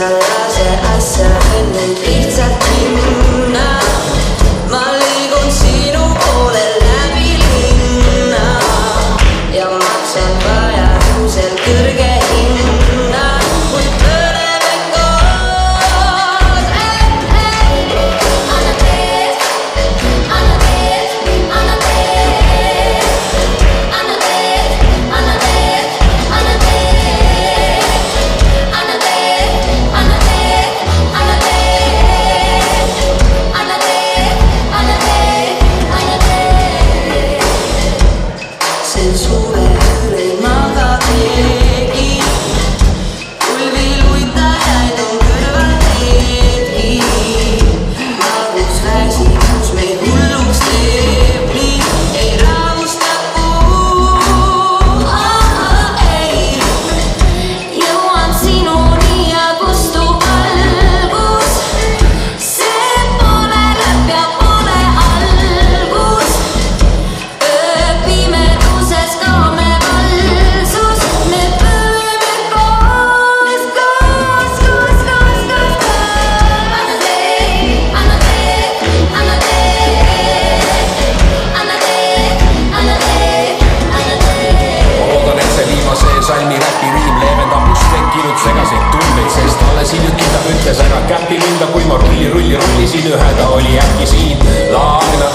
sa lase asja nüüd lihtsalt minna. Ma liigun sinu poole läbi linna ja maksan vajadusel kõrge hinna, kui pööreme koos. Anna teed, anna teed, anna teed, anna teed, anna teed, anna teed, anna teed, anna teed, anna teed, anna teed, anna teed, anna teed. Sel suvel ei maga keegi, kulviluitajaid on kõrval teedki. Mahus väsimus meid hulluks teeb, nii ei rahusta kuu. Ei, jõuan sinuni ja kustub valgus. See pole lõpp ja pole algus. Pimeduses kaome valsus, me pöörame koos, koos, koos, koos, koos. Anna teed, anna teed, anna teed, anna teed, anna teed, anna teed. Ma loodan, et see viimase salmi räpi riim leevendab just tekkinud segaseid tundeid, sest alles hiljuti ta ütles ära käpi minda, kui ma rullisin ühe, ta oli äkki siin. Laagna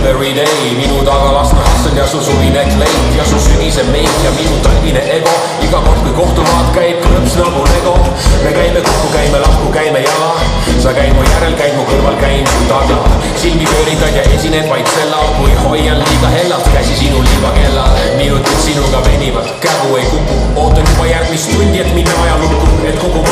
everyday, minu taga lasna Hassan ja su suvine kleit ja su sügise meik ja minu talvine ego. Iga kord kui kohtumaad käib klõps nagu Lego. Me käime kokku, käime lahku, käime jala. Sa käid mu järel, käid mu kõrval, käin su taga. Silmi pööritad ja esined vaid sellal, kui hoian liiga hellalt käsi sinu liivakellal. Minutid sinuga venivad, käru ei kuku, ootan juba järgmist tundi, et minna ajalukku, et kogu